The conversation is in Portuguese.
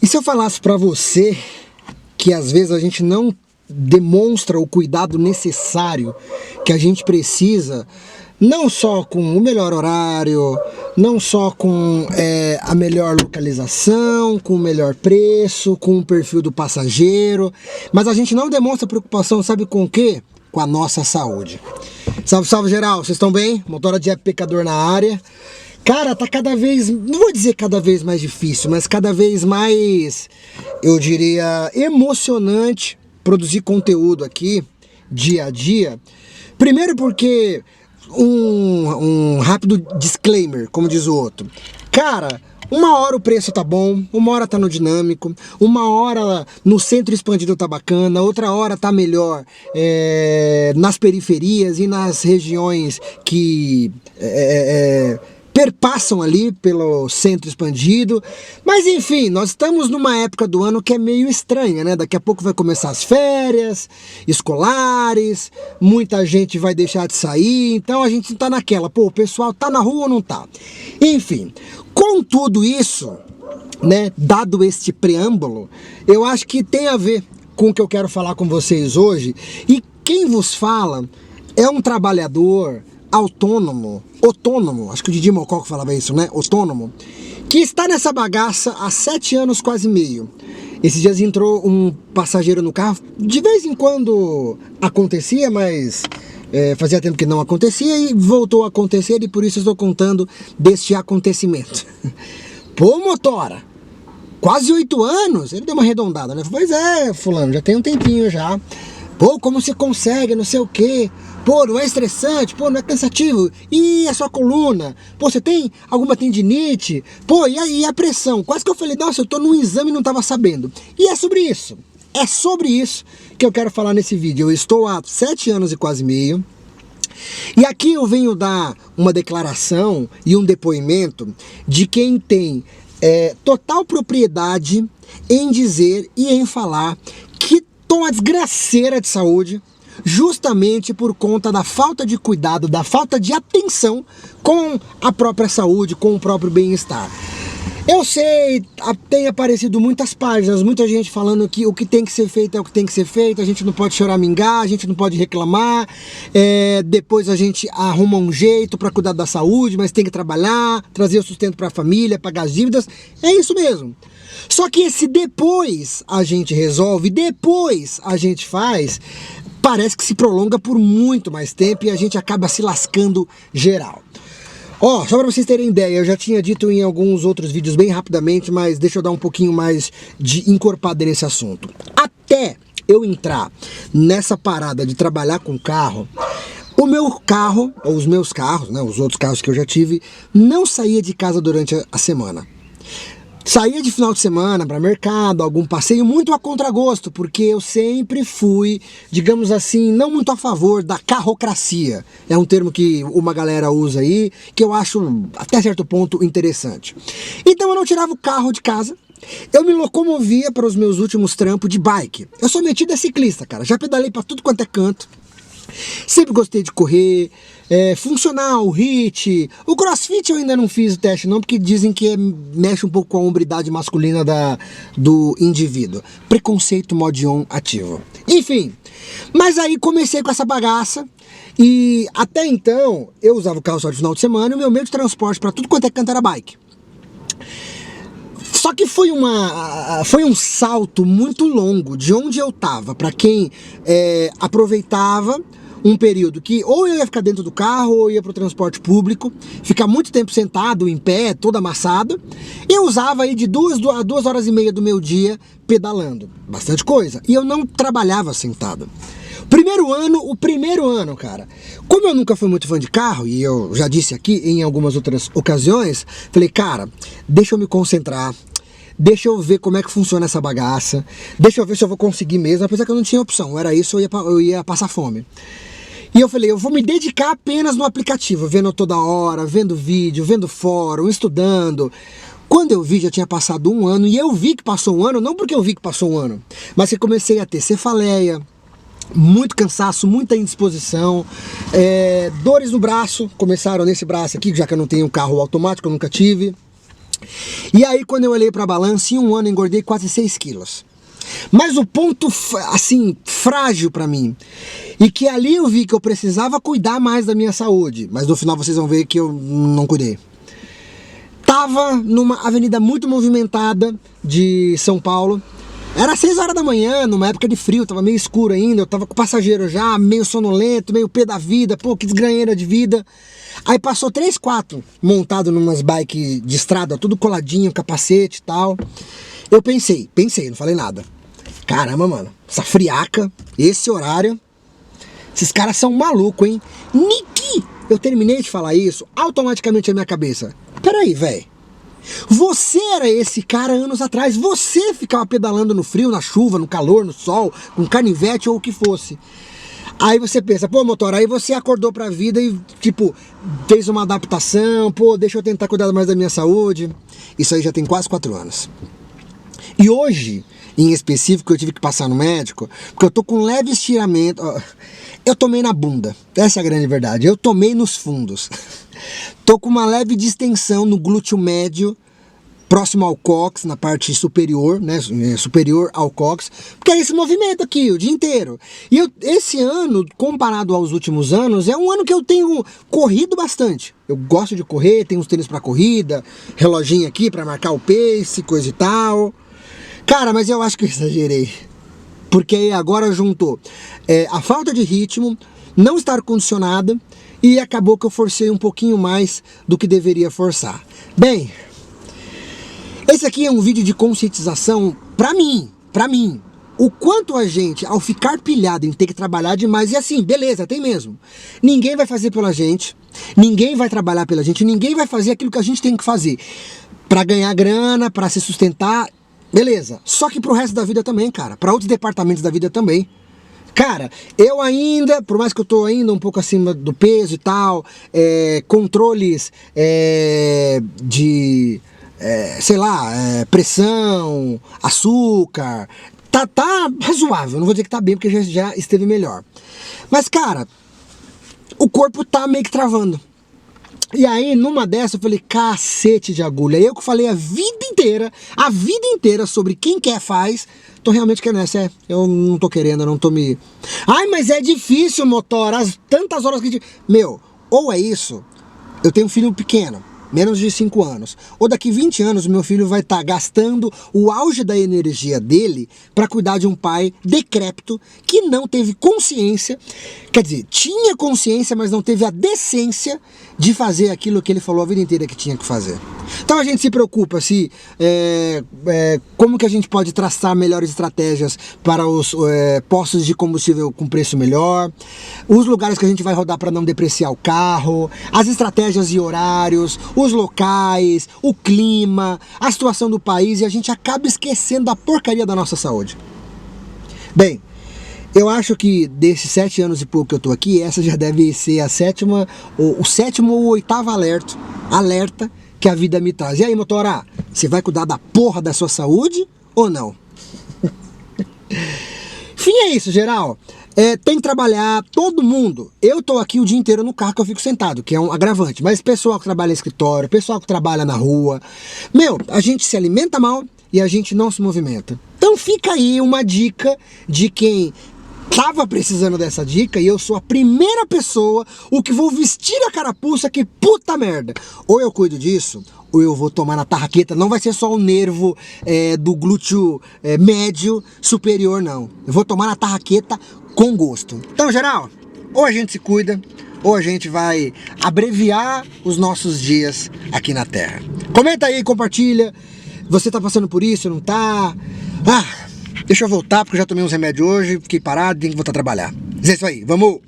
se eu falasse pra você que às vezes a gente não demonstra o cuidado necessário que a gente precisa, não só com o melhor horário, não só com a melhor localização, com o melhor preço, com o perfil do passageiro, mas a gente não demonstra preocupação, sabe com o quê? Com a nossa saúde. Salve, salve geral, vocês estão bem? Motora de pecador na área. Cara, tá cada vez, não vou dizer cada vez mais difícil, mas cada vez mais, eu diria, emocionante produzir conteúdo aqui, dia a dia. Primeiro porque, um rápido disclaimer, como diz o outro. Cara, uma hora o preço tá bom, uma hora tá no dinâmico, uma hora no centro expandido tá bacana, outra hora tá melhor nas periferias e nas regiões que perpassam ali pelo centro expandido. Mas enfim, nós estamos numa época do ano que é meio estranha, né? Daqui a pouco vai começar as férias escolares, muita gente vai deixar de sair, então a gente tá naquela, pô, o pessoal tá na rua ou não tá? Enfim, com tudo isso, né, dado este preâmbulo, eu acho que tem a ver com o que eu quero falar com vocês hoje. E quem vos fala é um trabalhador autônomo, acho que o Didi Mocó que falava isso, né, autônomo, que está nessa bagaça há 7 anos, quase meio. Esses dias entrou um passageiro no carro, de vez em quando acontecia, mas fazia tempo que não acontecia e voltou a acontecer, e por isso eu estou contando deste acontecimento. Pô, motora, quase 8 anos? Ele deu uma arredondada, né? Pois é, fulano, já tem um tempinho já. Pô, como você consegue, não sei o quê. Pô, não é estressante, pô, não é cansativo. E a sua coluna? Pô, você tem alguma tendinite? Pô, e aí a pressão? Quase que eu falei, nossa, eu tô num exame e não tava sabendo. E é sobre isso. É sobre isso que eu quero falar nesse vídeo. Eu estou há 7 anos e quase meio. E aqui eu venho dar uma declaração e um depoimento de quem tem total propriedade em dizer e em falar que tô uma desgraceira de saúde, justamente por conta da falta de cuidado, da falta de atenção com a própria saúde, com o próprio bem-estar. Eu sei, tem aparecido muitas páginas, muita gente falando que o que tem que ser feito é o que tem que ser feito, a gente não pode choramingar, a gente não pode reclamar, depois a gente arruma um jeito para cuidar da saúde, mas tem que trabalhar, trazer o sustento para a família, pagar as dívidas, é isso mesmo. Só que esse depois a gente resolve, depois a gente faz, parece que se prolonga por muito mais tempo e a gente acaba se lascando geral. Ó, só para vocês terem ideia, eu já tinha dito em alguns outros vídeos bem rapidamente, mas deixa eu dar um pouquinho mais de encorpada nesse assunto. Até eu entrar nessa parada de trabalhar com carro, o meu carro, ou os meus carros, né, os outros carros que eu já tive, não saía de casa durante a semana. Saía de final de semana para mercado, algum passeio, muito a contragosto, porque eu sempre fui, digamos assim, não muito a favor da carrocracia. É um termo que uma galera usa aí, que eu acho até certo ponto interessante. Então eu não tirava o carro de casa, eu me locomovia para os meus últimos trampos de bike. Eu sou metido a ciclista, cara, já pedalei para tudo quanto é canto. Sempre gostei de correr, funcional, HIIT. O CrossFit eu ainda não fiz o teste não, porque dizem que mexe um pouco com a hombridade masculina do indivíduo. Preconceito mod-on ativo. Enfim, mas aí comecei com essa bagaça. E até então eu usava o carro só de final de semana e o meu meio de transporte para tudo quanto é canto era bike. Só que foi um salto muito longo de onde eu tava, para quem aproveitava um período que ou eu ia ficar dentro do carro ou ia para o transporte público, ficar muito tempo sentado, em pé, todo amassado. Eu usava aí de 2 a 2 horas e meia do meu dia pedalando, bastante coisa, e eu não trabalhava sentado. O primeiro ano, cara, como eu nunca fui muito fã de carro, e eu já disse aqui em algumas outras ocasiões, falei, cara, deixa eu me concentrar, deixa eu ver como é que funciona essa bagaça, deixa eu ver se eu vou conseguir mesmo, apesar que eu não tinha opção, era isso, eu ia passar fome. E eu falei, eu vou me dedicar apenas no aplicativo, vendo toda hora, vendo vídeo, vendo fórum, estudando. Quando eu vi, já tinha passado 1 ano, e eu vi que passou 1 ano, não porque eu vi que passou 1 ano, mas que comecei a ter cefaleia, muito cansaço, muita indisposição, dores no braço, começaram nesse braço aqui, já que eu não tenho carro automático, eu nunca tive. E aí quando eu olhei pra balança, em um ano eu engordei quase 6 quilos. Mas o ponto, assim, frágil pra mim, e que ali eu vi que eu precisava cuidar mais da minha saúde, mas no final vocês vão ver que eu não cuidei. Tava numa avenida muito movimentada de São Paulo, era 6 horas da manhã, numa época de frio, tava meio escuro ainda, eu tava com o passageiro já, meio sonolento, meio pé da vida, pô, que desgranheira de vida. Aí passou 3, 4 montado numas bikes de estrada, tudo coladinho, capacete e tal. Eu pensei, não falei nada. Caramba, mano, essa friaca, esse horário, esses caras são malucos, hein? Niki! Eu terminei de falar isso, automaticamente na minha cabeça. Peraí, velho. Você era esse cara anos atrás, você ficava pedalando no frio, na chuva, no calor, no sol, com canivete ou o que fosse. Aí você pensa, pô, motor, aí você acordou pra vida e, tipo, fez uma adaptação, pô, deixa eu tentar cuidar mais da minha saúde. Isso aí já tem quase 4 anos. E hoje, em específico, eu tive que passar no médico, porque eu tô com um leve estiramento. Eu tomei na bunda, essa é a grande verdade, eu tomei nos fundos. Tô com uma leve distensão no glúteo médio, próximo ao cóccix, na parte superior, né, superior ao cóccix, porque é esse movimento aqui, o dia inteiro. E esse ano, comparado aos últimos anos, é um ano que eu tenho corrido bastante. Eu gosto de correr, tenho uns tênis para corrida, reloginho aqui para marcar o pace, coisa e tal. Cara, mas eu acho que eu exagerei. Porque agora juntou a falta de ritmo, não estar condicionada, e acabou que eu forcei um pouquinho mais do que deveria forçar. Bem, esse aqui é um vídeo de conscientização pra mim. O quanto a gente, ao ficar pilhado em ter que trabalhar demais, e assim, beleza, tem mesmo. Ninguém vai fazer pela gente, ninguém vai trabalhar pela gente, ninguém vai fazer aquilo que a gente tem que fazer. Pra ganhar grana, pra se sustentar, beleza. Só que pro resto da vida também, cara. Pra outros departamentos da vida também. Cara, eu ainda, por mais que eu tô ainda um pouco acima do peso e tal, controles de, sei lá, pressão, açúcar, tá razoável. Não vou dizer que tá bem, porque já esteve melhor. Mas, cara, o corpo tá meio que travando. E aí, numa dessa, eu falei, cacete de agulha. Eu que falei a vida inteira sobre quem quer faz, tô realmente querendo essa, eu não tô querendo, eu não tô me... Ai, mas é difícil, motor, tantas horas que... Meu, ou é isso, eu tenho um filho pequeno, menos de 5 anos, ou daqui 20 anos meu filho vai estar gastando o auge da energia dele para cuidar de um pai decrépito que não teve consciência, quer dizer, tinha consciência, mas não teve a decência de fazer aquilo que ele falou a vida inteira que tinha que fazer. Então a gente se preocupa se como que a gente pode traçar melhores estratégias para os postos de combustível com preço melhor, os lugares que a gente vai rodar para não depreciar o carro, as estratégias e horários, os locais, o clima, a situação do país, e a gente acaba esquecendo da porcaria da nossa saúde. Bem, eu acho que desses 7 anos e pouco que eu tô aqui, essa já deve ser a sétima, o sétimo ou 8º alerta que a vida me traz. E aí, motorá, você vai cuidar da porra da sua saúde ou não? Enfim, é isso, geral. Tem que trabalhar, todo mundo. Eu tô aqui o dia inteiro no carro que eu fico sentado, que é um agravante. Mas pessoal que trabalha em escritório, pessoal que trabalha na rua, meu, a gente se alimenta mal e a gente não se movimenta. Então fica aí uma dica de quem tava precisando dessa dica, e eu sou a primeira pessoa, o que vou vestir a carapuça, que puta merda. Ou eu cuido disso, ou eu vou tomar na tarraqueta. Não vai ser só o nervo do glúteo médio superior, não. Eu vou tomar na tarraqueta com gosto. Então, geral, ou a gente se cuida, ou a gente vai abreviar os nossos dias aqui na Terra. Comenta aí, compartilha. Você tá passando por isso, não tá? Deixa eu voltar, porque eu já tomei uns remédios hoje, fiquei parado, tenho que voltar a trabalhar. Mas é isso aí, vamos!